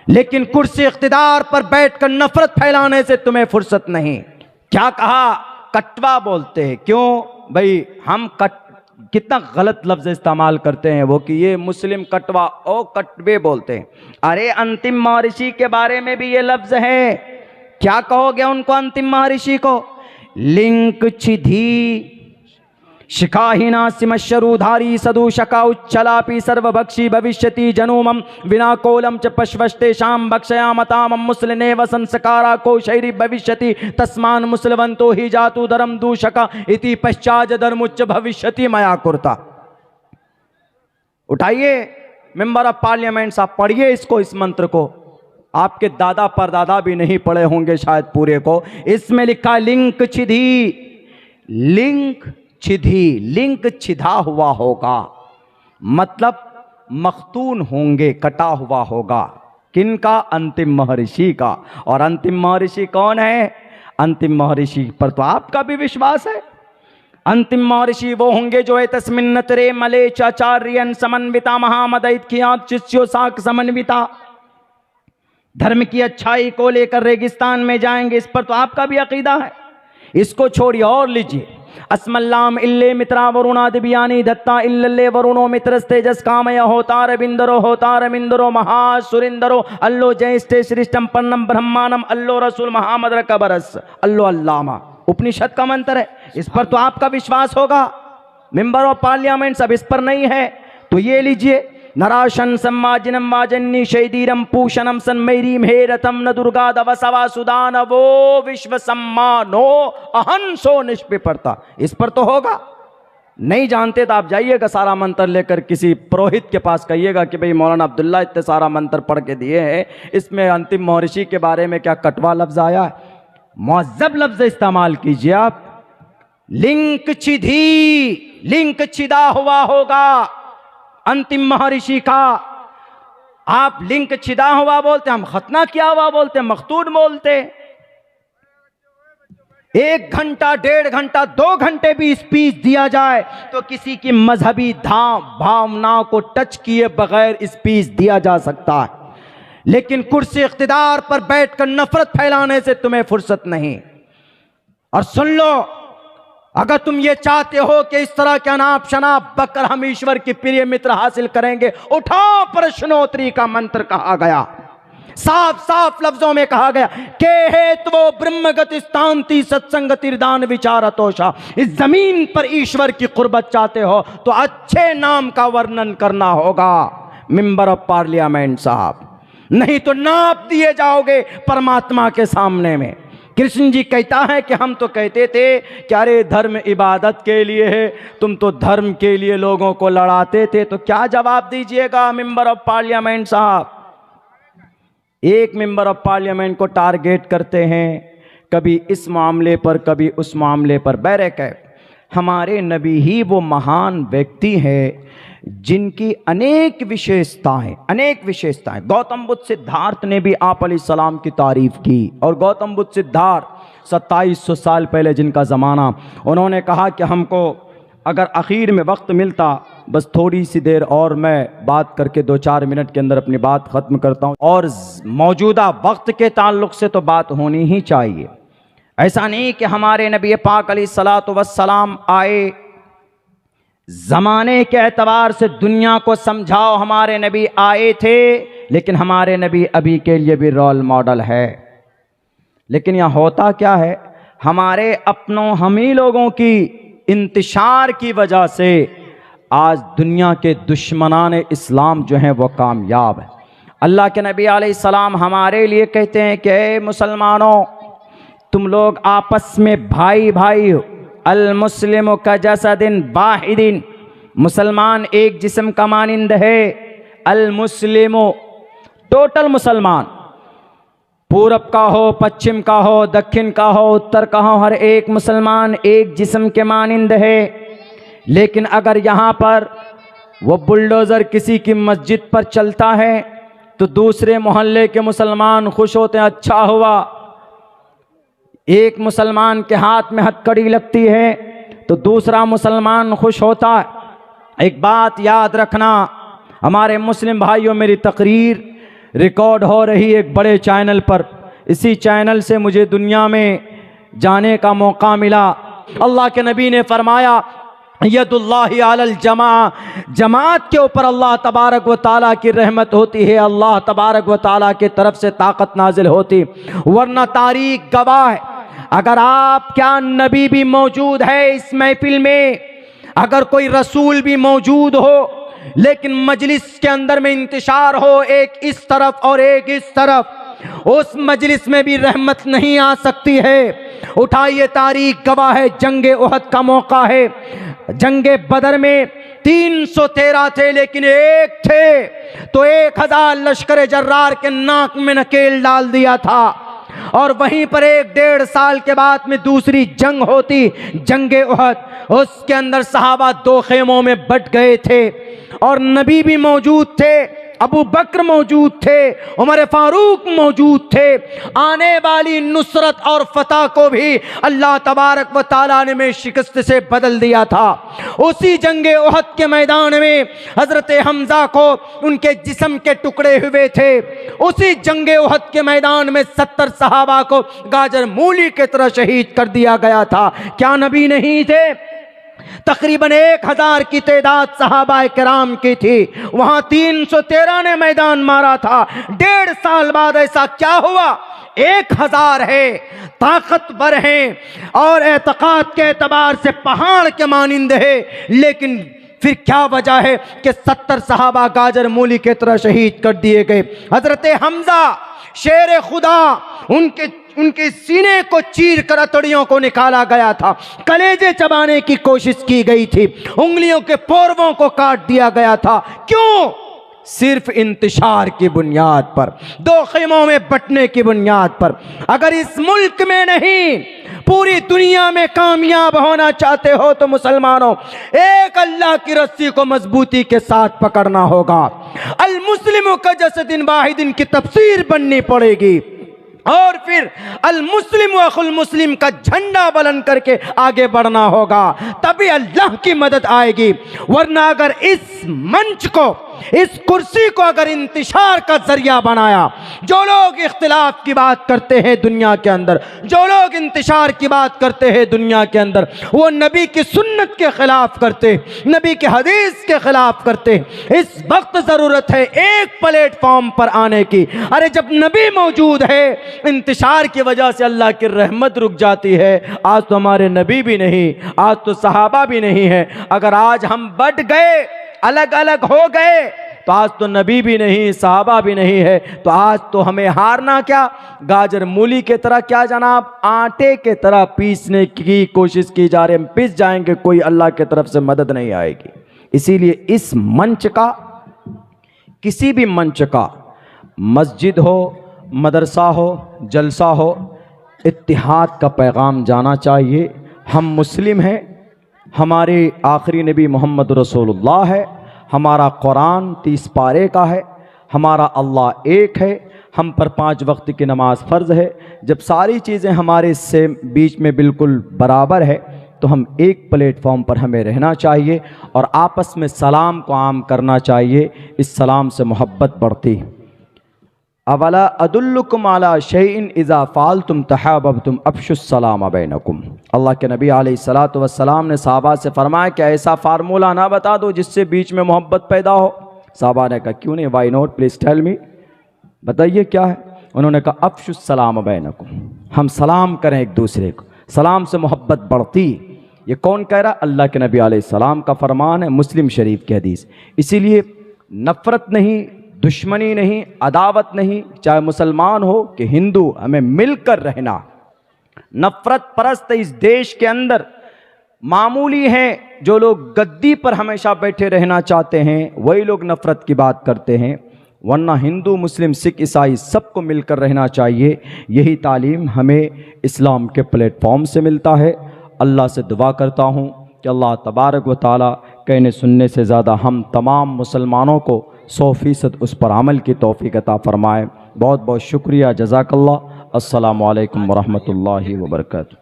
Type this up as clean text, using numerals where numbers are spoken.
लेकिन कुर्सी इख्तिदार पर बैठकर नफरत फैलाने से तुम्हें फुर्सत नहीं। क्या कहा? कटवा बोलते हैं। क्यों भाई? हम कितना गलत लफ्ज इस्तेमाल करते हैं वो, कि ये मुस्लिम कटवा ओ कटवे बोलते हैं। अरे अंतिम महर्षि के बारे में भी ये लफ्ज है। क्या कहोगे उनको, अंतिम महर्षि को? लिंक छिधी शिखाहीना सिमशरूधारी सदूशका उच्चलापि सर्वभक्षी भविष्यति जनूमम विना कोलम च पश्वस्ते शाम भक्षयामतामम मुस्लिनेव संस्कारा को शैरी भविष्यति तस्मान मुस्लवंतो ही जातु धर्म दूषका इति पश्चात धर्मुच्च भविष्यति मया कुर्ता। उठाइए मेंबर ऑफ पार्लियामेंट साहब, पढ़िए इसको, इस मंत्र को। आपके दादा परदादा भी नहीं पढ़े होंगे शायद पूरे को। इसमें लिखा लिंक छिधी, लिंक छिधी, लिंक छिधा हुआ होगा, मतलब मख्तून होंगे, कटा हुआ होगा। किनका? अंतिम महर्षि का। और अंतिम महर्षि कौन है? अंतिम महर्षि पर तो आपका भी विश्वास है। अंतिम महर्षि वो होंगे जो है तस्मिन्नतरे मले चाचार्यन समन्विता महामदैत्यात शिष्यो साक समन्विता, धर्म की अच्छाई को लेकर रेगिस्तान में जाएंगे। इस पर तो आपका भी अकीदा है। इसको छोड़िए और लीजिए। अस्मल्लाम इल्ले मित्रा वरुणादिबियानी दत्ता इल्ले वरुणो मित्रस्तेजस कामय होतार बिंदरो महासुरिंदरो अल्लो जयस्ते श्रेष्ठम पन्नम ब्रह्मांडम अल्लो रसूल महामद कबरस अल्लो अल्लामा। उपनिषद का मंत्र है। इस पर तो आपका विश्वास होगा। मेंबर ऑफ पार्लियामेंट सब इस पर नहीं है। तो ये लीजिए, नराशन सम्माजिनम वाजन्नी शैदीरम पूषणम सन्मैरीम हे रथम न दुर्गा दवसवा सुदान वो विश्व सम्मानो अहंसो निष्पिपरता। इस पर तो होगा। नहीं जानते तो आप जाइएगा सारा मंत्र लेकर किसी पुरोहित के पास, कहिएगा कि भाई मौलाना अब्दुल्ला इतने सारा मंत्र पढ़ के दिए हैं, इसमें अंतिम महर्षि के बारे में क्या कटवा लफ्ज आया है? मुअज्जब लफ्ज इस्तेमाल कीजिए आप। लिंक छिधी, लिंक छिदा हुआ होगा अंतिम महर्षि का। आप लिंक छिदा हुआ बोलते, हम खतना किया हुआ बोलते, मखतून बोलते। 1 घंटा 1.5 घंटा 2 घंटे भी स्पीच दिया जाए तो किसी की मजहबी भावनाओं को टच किए बगैर स्पीच दिया जा सकता है, लेकिन कुर्सी इख्तिदार पर बैठकर नफरत फैलाने से तुम्हें फुर्सत नहीं। और सुन लो, अगर तुम ये चाहते हो कि इस तरह के अनाप शनाप बकर हम ईश्वर की प्रिय मित्र हासिल करेंगे, उठाओ प्रश्नोत्तरी का मंत्र। कहा गया, साफ साफ लफ्जों में कहा गया, के हेतु ब्रह्मगति स्थांति सत्संगतिर्दान विचारतोषा। इस जमीन पर ईश्वर की कुर्बत चाहते हो तो अच्छे नाम का वर्णन करना होगा मेंबर ऑफ पार्लियामेंट साहब, नहीं तो नाप दिए जाओगे परमात्मा के सामने में। कृष्ण जी कहता है कि हम तो कहते थे कि अरे धर्म इबादत के लिए है, तुम तो धर्म के लिए लोगों को लड़ाते थे। तो क्या जवाब दीजिएगा मेंबर ऑफ पार्लियामेंट साहब? एक मेंबर ऑफ पार्लियामेंट को टारगेट करते हैं, कभी इस मामले पर कभी उस मामले पर। बैरक हमारे नबी ही वो महान व्यक्ति है जिनकी अनेक विशेषताएं। गौतम बुद्ध सिद्धार्थ ने भी आप अलैहिस्सलाम की तारीफ की। और गौतम बुद्ध सिद्धार्थ 2700 साल पहले जिनका ज़माना, उन्होंने कहा कि हमको अगर आखिर में वक्त मिलता, बस थोड़ी सी देर और मैं बात करके 2-4 मिनट के अंदर अपनी बात ख़त्म करता हूँ। और मौजूदा वक्त के ताल्लुक़ से तो बात होनी ही चाहिए। ऐसा नहीं कि हमारे नबी पाक अलैहिस्सलातु वस्सलाम आए, ज़माने के एतबार से दुनिया को समझाओ, हमारे नबी आए थे, लेकिन हमारे नबी अभी के लिए भी रोल मॉडल है। लेकिन यहाँ होता क्या है, हमारे अपनों हम ही लोगों की इंतशार की वजह से आज दुनिया के दुश्मनान इस्लाम जो हैं वो कामयाब है। अल्लाह के नबी अलैहिस्सलाम हमारे लिए कहते हैं कि ए मुसलमानों, तुम लोग आपस में भाई भाई हो। अल मुस्लिम का जसदिन वाहिदिन, मुसलमान एक जिस्म का मानिंद है। अल मुस्लिमो, टोटल मुसलमान, पूरब का हो, पश्चिम का हो, दक्षिण का हो, उत्तर का हो, हर एक मुसलमान एक जिस्म के मानिंद है। लेकिन अगर यहाँ पर वो बुलडोज़र किसी की मस्जिद पर चलता है तो दूसरे मोहल्ले के मुसलमान खुश होते हैं, अच्छा हुआ। एक मुसलमान के हाथ में हथकड़ी लगती है तो दूसरा मुसलमान खुश होता है। एक बात याद रखना हमारे मुस्लिम भाइयों, मेरी तकरीर रिकॉर्ड हो रही एक बड़े चैनल पर। इसी चैनल से मुझे दुनिया में जाने का मौका मिला। अल्लाह के नबी ने फरमाया यदुल्लाहि अलल जमा, जमात के ऊपर अल्लाह तबारक व ताला की रहमत होती है, अल्लाह तबारक व ताला की तरफ से ताकत नाजिल होती। वरना तारीख गवाह है, अगर आप क्या नबी भी मौजूद है इस महफिल में, अगर कोई रसूल भी मौजूद हो, लेकिन मजलिस के अंदर में इंतशार हो एक इस तरफ और एक इस तरफ, उस मजलिस में भी रहमत नहीं आ सकती है। उठाइए, तारीख गवाह है, जंगे उहद का मौका है। जंगे बदर में 313 थे, लेकिन एक थे तो 1000 लश्कर जर्रार के नाक में नकेल डाल दिया था। और वहीं पर 1-1.5 साल के बाद में दूसरी जंग होती, जंगे उहद। उसके अंदर सहाबा 2 खेमों में बट गए थे और नबी भी मौजूद थे, अबू बकर मौजूद थे, उमर फारूक मौजूद थे। आने वाली नुसरत और फतह को भी अल्लाह तबारक व ताला ने में शिकस्त से बदल दिया था। उसी जंगे उहद के मैदान में हजरत हमजा को उनके जिस्म के टुकड़े हुए थे। उसी जंगे उहद के मैदान में 70 सहाबा को गाजर मूली की तरह शहीद कर दिया गया था। क्या नबी नहीं थे? तकरीबन 1000 की तादाद सहाबा किराम की थी, वहां 313 ने मैदान मारा था। 1.5 साल बाद ऐसा क्या हुआ? 1000 है, ताकतवर हैं और एतकाद के एतबार से पहाड़ के मानिंद है, लेकिन फिर क्या वजह है कि 70 सहाबा गाजर मूली की तरह शहीद कर दिए गए। हजरत हमजा शेर खुदा, उनके सीने को चीर कर अतड़ियों को निकाला गया था, कलेजे चबाने की कोशिश की गई थी, उंगलियों के पोरवों को काट दिया गया था। क्यों? सिर्फ इंतशार की बुनियाद पर, 2 खेमों में बटने की बुनियाद पर। अगर इस मुल्क में नहीं पूरी दुनिया में कामयाब होना चाहते हो तो मुसलमानों, एक अल्लाह की रस्सी को मजबूती के साथ पकड़ना होगा। अल मुस्लिमों का जसदिन वाहिदिन की तफसीर बननी पड़ेगी और फिर अल मुस्लिम व अखुल मुस्लिम का झंडा बुलंद करके आगे बढ़ना होगा, तभी अल्लाह की मदद आएगी। वरना अगर इस मंच को, इस कुर्सी को अगर इंतशार का जरिया बनाया, जो लोग इख्तिलाफ की बात करते हैं दुनिया के अंदर, जो लोग इंतशार की बात करते हैं दुनिया के अंदर, वो नबी की सुन्नत के खिलाफ करते, नबी के हदीस के खिलाफ करते। इस वक्त जरूरत है एक प्लेटफॉर्म पर आने की। अरे जब नबी मौजूद है, इंतशार की वजह से अल्लाह की रहमत रुक जाती है। आज तो हमारे नबी भी नहीं, आज तो सहाबा भी नहीं है। अगर आज हम बट गए, अलग अलग हो गए, तो आज तो नबी भी नहीं, सहाबा भी नहीं है। तो आज तो हमें हारना क्या, गाजर मूली के तरह क्या जनाब, आटे के तरह पीसने की कोशिश की जा रही है। हम पिस जाएंगे, कोई अल्लाह की तरफ से मदद नहीं आएगी। इसीलिए इस मंच का, किसी भी मंच का, मस्जिद हो, मदरसा हो, जलसा हो, इत्तिहाद का पैगाम जाना चाहिए। हम मुस्लिम हैं, हमारे आखिरी नबी मोहम्मद रसूलुल्लाह है, हमारा कुरान 30 पारे का है, हमारा अल्लाह एक है, हम पर 5 वक्त की नमाज फ़र्ज़ है। जब सारी चीज़ें हमारे से बीच में बिल्कुल बराबर है, तो हम एक प्लेटफॉर्म पर हमें रहना चाहिए और आपस में सलाम को आम करना चाहिए। इस सलाम से मोहब्बत बढ़ती। अवला अदुल्लुकुम अला शैइन इज़ा फ़अलतुम तहाबबतुम अफ़शुस्सलाम बैनकुम। अल्लाह के नबी अलैहिस्सलातु वस्सलाम ने सहाबा से फरमाया कि ऐसा फार्मूला ना बता दो जिससे बीच में मोहब्बत पैदा हो। सहाबा ने कहा क्यों नहीं, why not, please tell me, बताइए क्या है। उन्होंने कहा अफ़शुस्सलाम बैनकुम, हम सलाम करें एक दूसरे को, सलाम से मोहब्बत बढ़ती। ये कौन कह रहा? अल्लाह के नबी अलैहिस्सलाम का फरमान है, मुस्लिम शरीफ की हदीस। इसीलिए नफ़रत नहीं, दुश्मनी नहीं, अदावत नहीं, चाहे मुसलमान हो कि हिंदू, हमें मिलकर रहना। नफरत परस्त इस देश के अंदर मामूली हैं। जो लोग गद्दी पर हमेशा बैठे रहना चाहते हैं वही लोग नफरत की बात करते हैं, वरना हिंदू, मुस्लिम, सिख, ईसाई सबको मिलकर रहना चाहिए। यही तालीम हमें इस्लाम के प्लेटफॉर्म से मिलता है। अल्लाह से दुआ करता हूँ कि अल्लाह तबारक व ताला कहने सुनने से ज़्यादा हम तमाम मुसलमानों को 100% उस पर अमल की तौफीक अता फ़रमाए। बहुत बहुत शुक्रिया, जज़ाकल्लाह। अस्सलामु अलैकुम वरहमतुल्लाहि वबरकातुहू।